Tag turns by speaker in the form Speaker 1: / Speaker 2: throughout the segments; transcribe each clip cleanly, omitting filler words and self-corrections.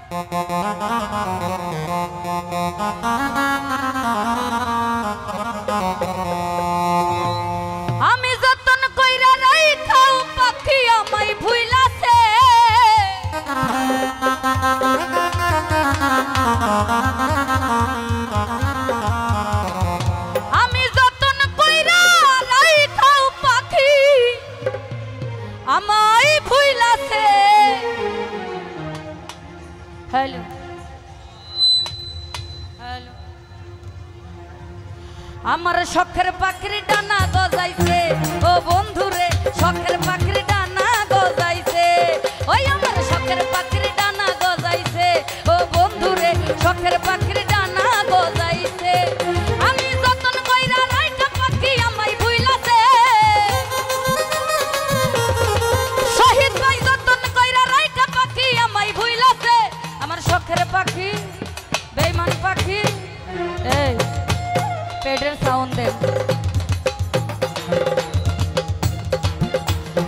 Speaker 1: আমি যতন কইরা রাইখাও পাখি আমায় ভুইলাছে আমি যতন কইরা রাইখাও পাখি আমায় ভুইলাছে। হ্যালো হ্যালো আমার শখের পাখির ডানা গজাইছে ও বন্ধুরে শখের পাখির ডানা গজাইছে ওই আমার শখের পাখির ডানা গজাইছে ও বন্ধুরে শখের পাখির ডানা গজাইছে। আমি যতন কইরা রাইখা পাখি আমায় ভুইলাছে শহীদ ভাই যতন কইরা রাইখা পাখি আমায় ভুইলাছে আমার শখের পাখি বেঈমান পাখি এই পেডের সাউন্ড দেন।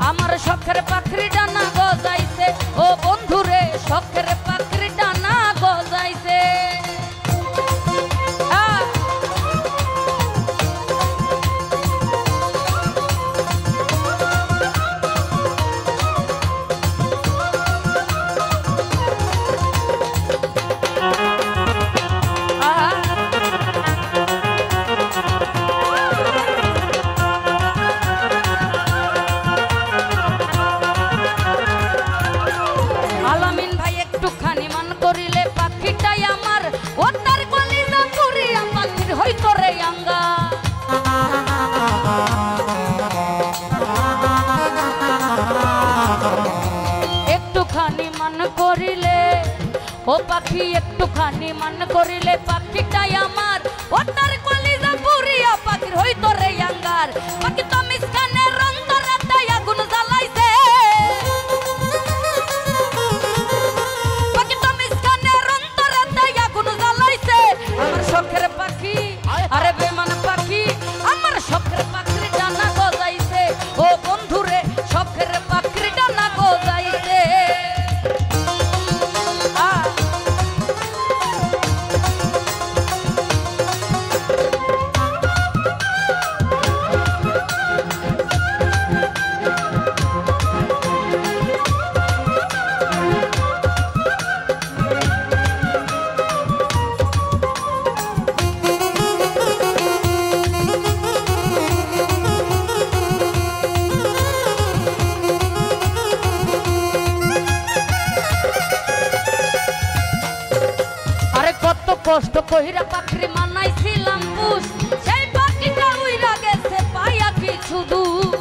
Speaker 1: আমার শখের পাখির ডানা গজাইছে ও বন্ধুরে শখের পাখির ডানা গজাইছে। আলামিন ভাই একটুখানি মান করিলে পাখিটাই আমার ও তার কলিজা পুরিয়া পাখির হইতো রে আঙ্গা। একটুখানি মান করিলে ও পাখি একটুখানি মান করিলে পাখিটাই আমার ও তার কলিজা পুরিয়া পাখির হইতো রে আঙ্গার। পাখি তো মিসকানে রং ধরাতে আগুন জ্বালাইছে আমার শখের পাখি আরে বেমান পাখি আমার শখের পাখির ডানা গজাইছে ও বন্ধুরে শখের পাখির ডানা গজাইছে। কষ্ট কইরা পাখি মানাইছিলাম পুষ সেই পাখিটা উইরা গেছে পায়া কিছু দূর।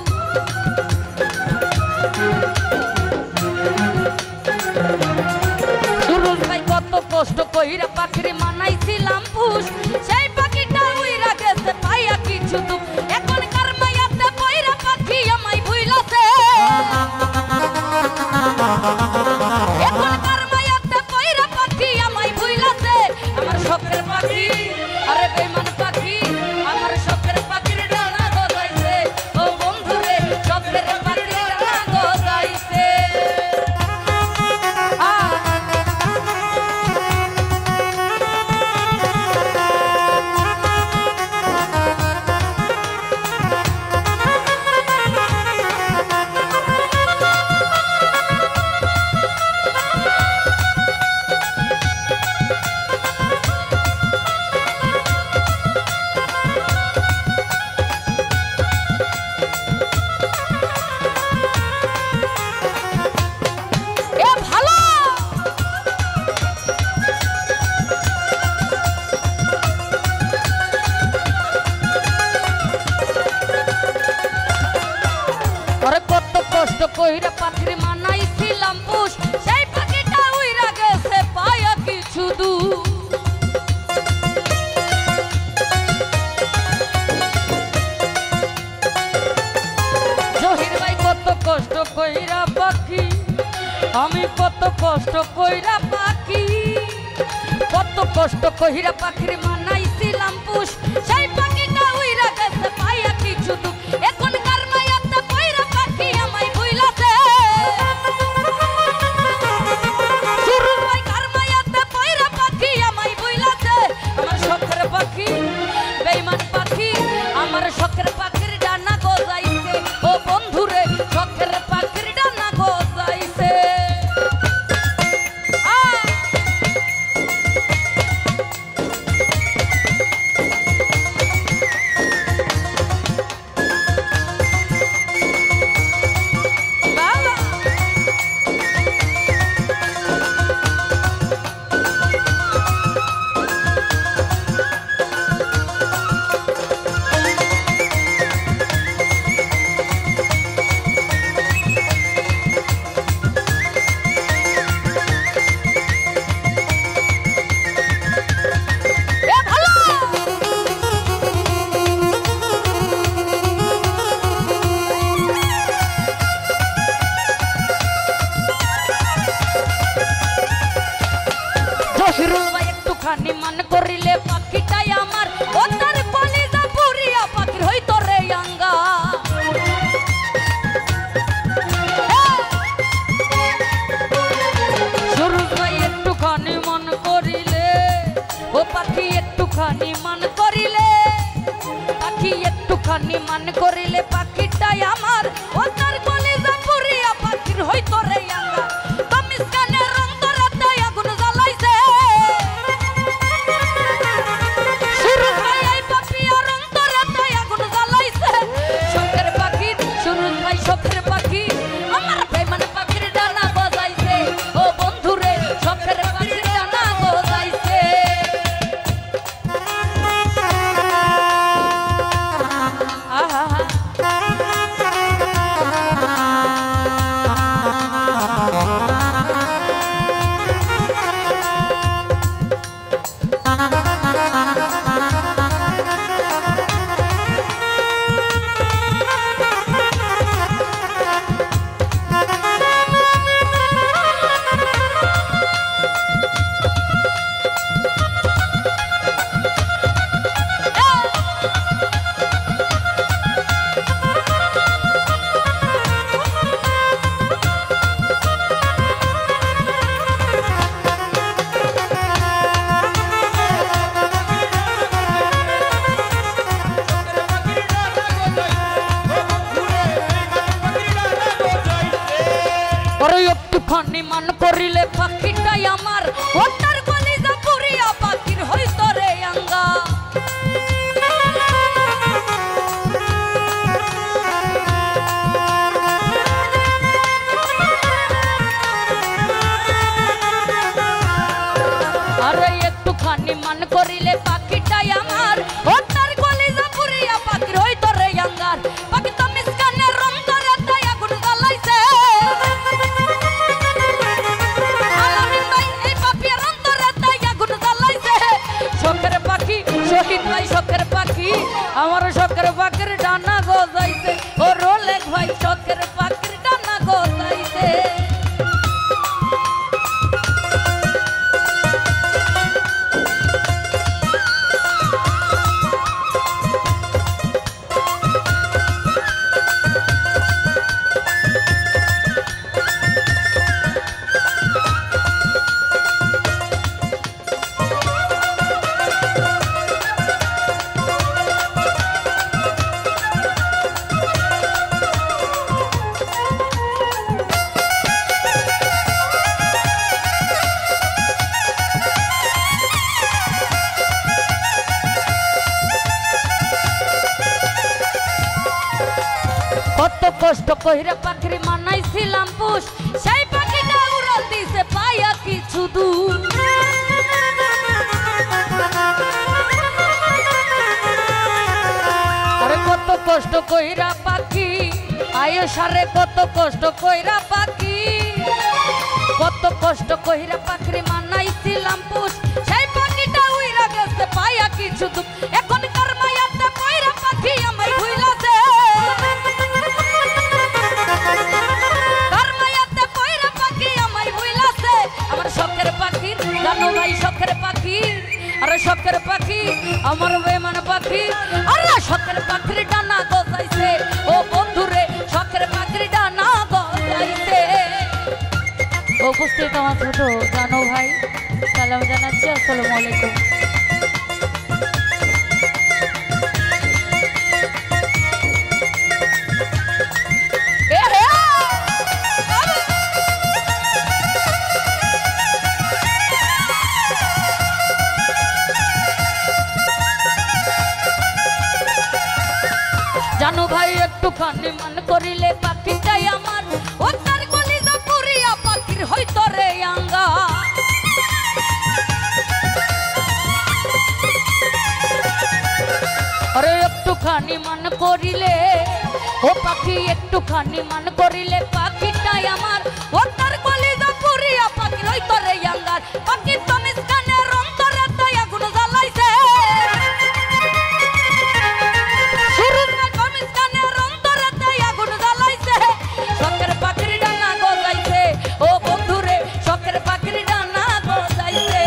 Speaker 1: সুরজ ভাই কত কষ্ট কইরা পাখি মানাইছিলাম পুষ সেই পাখিটা উইরা গেছে পায়া কিছু দূর। এখন কার মায়াতে পয়রা পাখি আমায় ভুইলাছে এখন কার মায়াতে পয়রা পাখি আমায় ভুইলাছে আমার শখের পাখি আরে বেঈমান পাখি আমার শখের পাখির ডানা গজাইছে ও বন্ধুরে শখের পাখির ডানা গজাইছে। কষ্ট কইরা পাখির মানাইছিলাম পুষ সেই পাখিটা উইরা গেছে পায়া কিছু দূর। জহির ভাই কত কষ্ট কইরা পাখি আমি কত কষ্ট কইরা পাখি কত কষ্ট কইরা পাখির মানাইছিলাম পুষ সেই পাখিটা উইরা গেছে পায়া কিছু দূর। এখন কার মায়াতে পয়রা পাখি আমায় ভুইলাছে সুরুজ ভাই কার মায়া হিরুল ভাই একটুখানি মান করিলে পাখিটাই আমার ও তার কলিজা পুরিয়া পাখির হইতো রে আঙ্গা। সুরুজ ভাই একটুখানি মান করিলে ও পাখি একটুখানি মান করিলে পাখি একটুখানি মান করিলে পাখিটাই আমার ও তার কলিজা পুরিয়া পাখির হইতো রে আঙ্গা। শখের পাখি আমার বেমান পাখির ডানা গজাইছে ও বন্ধুরে শখের পাখির ডানা গজাইছে। আহা একটুখানি মান করিলে পাখিটাই আমার ও তার কলিজা পুরিয়া পাখির হইতো রে আঙ্গা। আরে একটুখানি মান করিলে পাখিটাই আমার ও তার কলিজা পুরিয়া পাখির হইতো রে আঙ্গার। পাখি তো মিসকানের রং করে তাই আগুন জ্বালাইছে শহীদ ভাই শখের পাখি আমার শখের পাখির ডানা গজাইছে ও রোলেক ভাই শখের পাখির ডানা গজাইছে। কত কষ্ট কইরা পাখির মানাইছিলাম পুষ সেই পাখিটা উড়াল দিছে পায়া কিছু দূর। আরে কত কষ্ট কইরা পাখি আয়ো সারে কত কষ্ট কইরা পাখি কত কষ্ট কইরা পাখির মানাইছিলাম পুষ সেই পাখিটা উইরা গেছে পায়া কিছু দূর। এখন কার মায়াতে পয়রা পাখি আমায় ভুইলাছে শখের পাখি আরে শখের পাখি আমার বেমান পাখি আরে শখের পাখির ডানা গজাইছে ও বন্ধুরে শখের পাখির ডানা গজাইছে। উপস্থিত আমার ছোট জানো ভাই সালাম জানাচ্ছি, আসসালামু আলাইকুম। জানো ভাই একটুখানি মান করিলে পাখিটাই আমার ও তার কলিজা পুরিয়া পাখির হইতো রে আঙ্গা। আরে একটুখানি মান করিলে ও পাখি একটুখানি মান করিলে পাখিটাই আমার ও তার কলিজা পুরিয়া পাখির হইতো রে আঙ্গার। পাখি তো মিসকানের রং করে তাই আগুন জ্বালাইছে শখের পাখির ডানা গজাইছে ও বন্ধুরে শখের পাখির ডানা গজাইছে।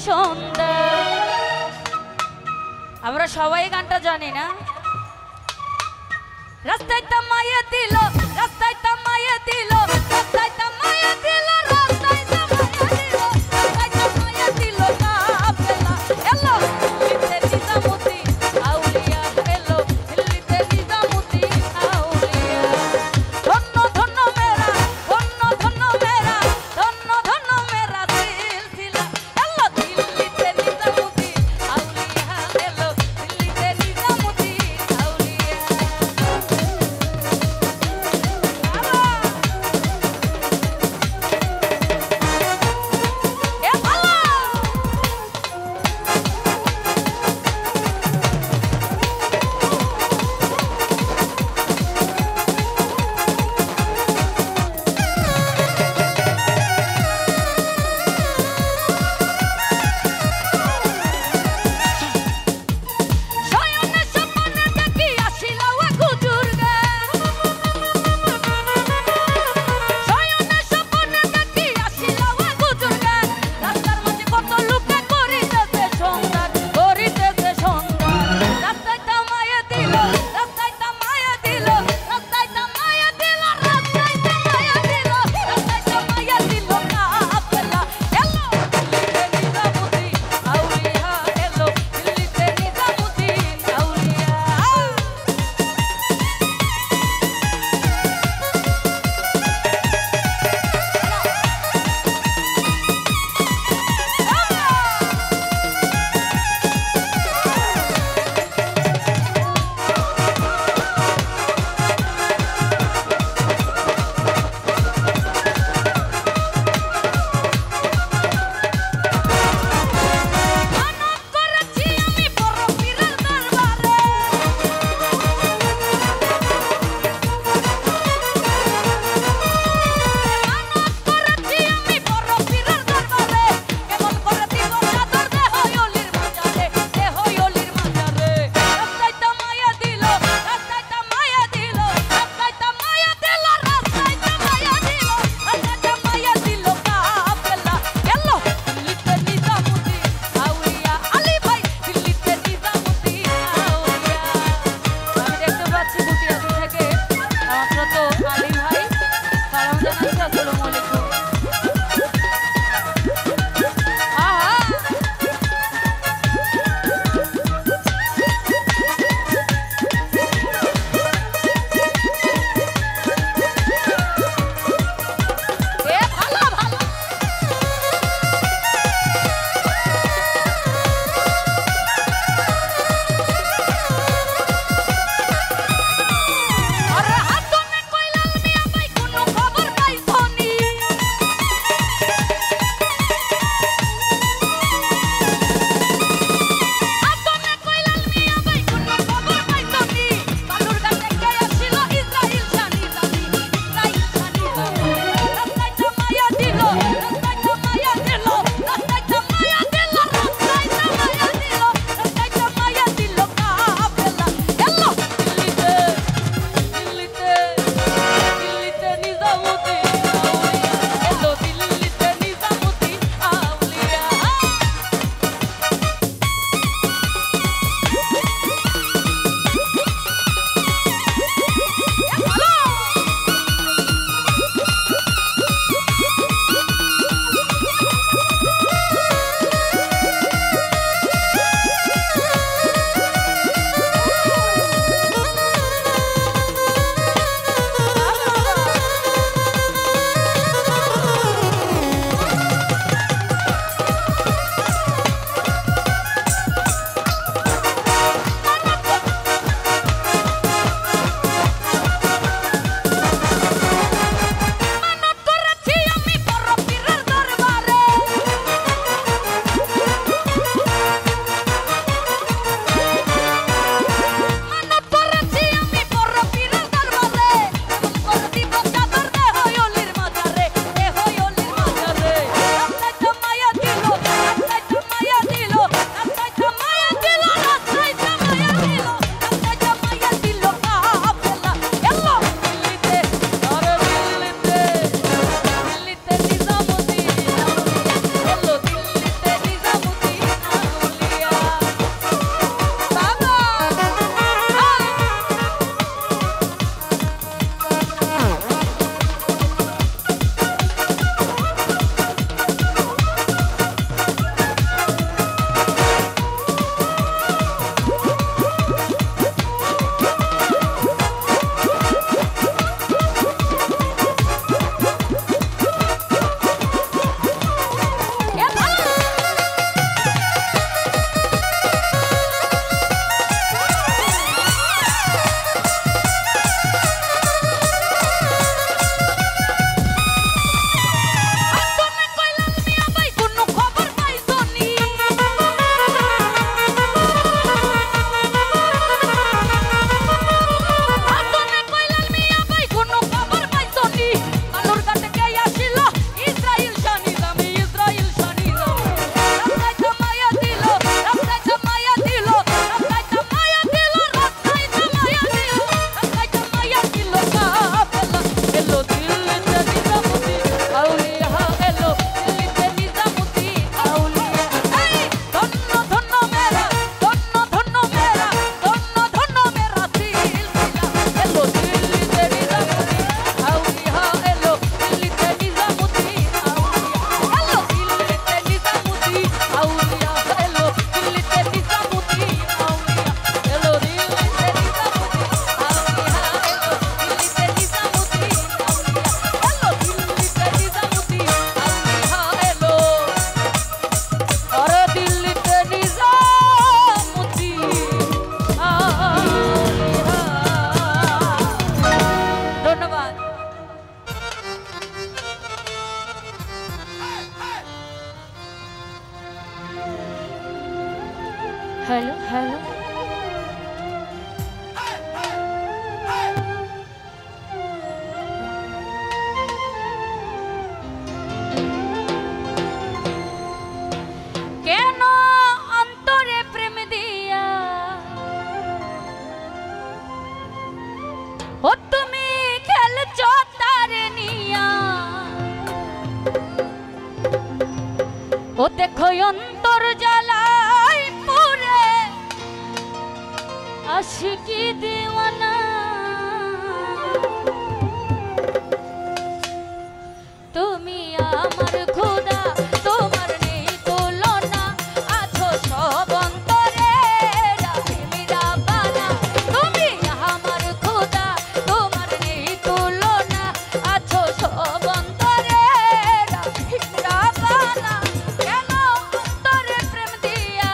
Speaker 1: সন্ধ্যা। আমরা সবাই গানটা জানি না? রাস্তায় তামাইয়ে দিল, রাস্তায় তামাইয়ে দিল, রাস্তায় তামাইয়ে দিল, রাস্তায় তামাইয়ে দিল, রাস্তায় তামাইয়ে দিল কাফেলা। এলো দিল্লিতে নিজামুদ্দিন আউলিয়া, এলো দিল্লিতে নিজামুদ্দিন আউলিয়া। ধন্য ধন্য মেরা, ধন্য ধন্য মেরা, ধন্য ধন্য মেরা সিলসিলা। এলো দিল্লিতে নিজামুদ্দিন আউলিয়া, এলো দিল্লিতে নিজামুদ্দিন আউলিয়া। হ্যালো হ্যালো কেন অন্তরে প্রেম দিয়া ও তুমি খেলছো তারে নিয়া ও দেখো অন্তর জ্বালায় পুরে আশিকি দিওয়ানা তুমি আমার খোদা তোমার নেই তুলনা আছো সব অন্তরে রাহিমি রাব্বানা তুমি আমার খোদা তোমার নেই তুলনা আছো সব অন্তরে রাহিমি রাব্বানা কেন অন্তরে প্রেম দিয়া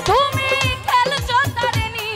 Speaker 1: তুমি খেলছো তারে নিয়া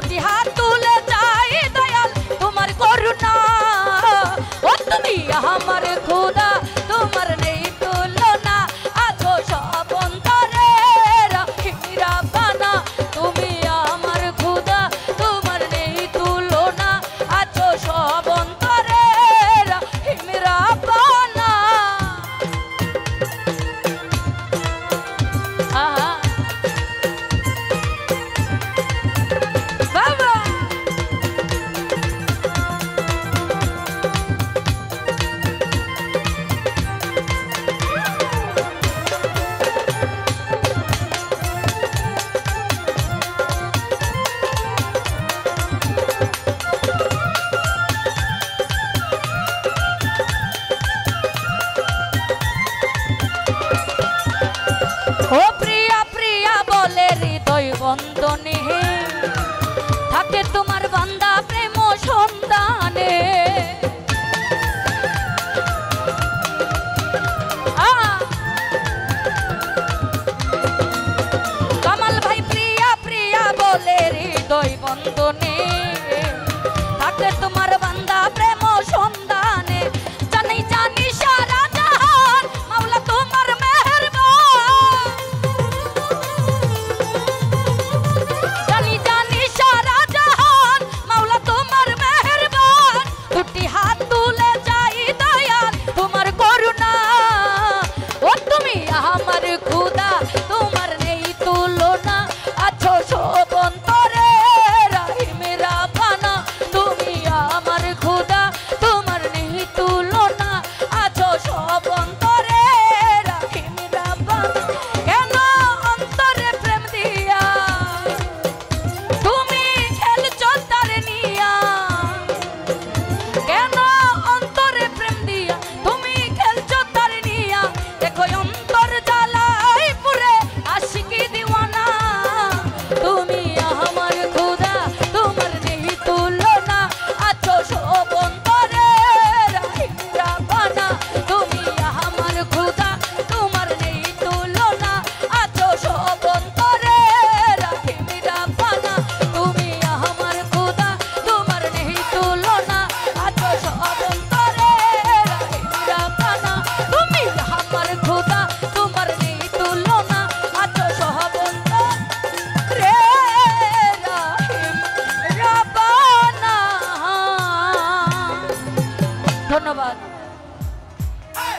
Speaker 1: দুটি হাত তুলে চাই দয়াল তোমার করুণা। ও তুমি আমার খোদা তোমার নেই তুলনা, আছো সব অন্তরে রাহিম রাব্বানা। তুমি আমার খোদা তোমার নেই তুলনা, আছো সব অন্তরে রাহিম রাব্বানা। আহা বাবা ও প্রিয়া প্রিয়া বলে হৃদয় বন্ধনে থাকে তোমার বান্দা প্রেম সন্ধানে। কামাল ভাই প্রিয়া প্রিয়া বলে হৃদয় বন্ধনে থাকে তোমার বান্দা প্রেম সন্ধানে। জানি জানি সারা জাহান মাওলা তোমার মেহেরবান, জানি জানি সারা জাহান মাওলা তোমার মেহেরবান। দুটি হাত তুলে চাই দয়াল তোমার করুণা। ও তুমি আমার খোদা তোমার নেই তুলনা, আছো সব অন্তরে রাহিম রাব্বানা। তুমি আমার খোদা তোমার নেই তুলনা, আছো সব অন্তরে রাহিম রাব্বানা। কেন অন্তরে প্রেম দিয়া তুমি খেলছো তার নিয়া, কেন অন্তরে প্রেম দিয়া তুমি খেলছো তার নিয়া। দেখো অন্তর জ্বালাই পুরে আশিকি দিওয়ানা। তুমি আমার খোদা তোমার নেই তুলনা, আছো সব অন্তরে রাহিম রাব্বানা। তুমি আমার খোদা তোমার নেই তুলনা, আছো সব অন্তরে রাহিম রাব্বানা। তুমি আমার খোদা তোমার নেই তুলনা, আছো সব অন্তরে রাহিম রাব্বানা। তুমি আমার খোদা তোমার নেই তুলনা, আছো সব অন্তরে রাহিম রাব্বানা। ধন্যবাদ।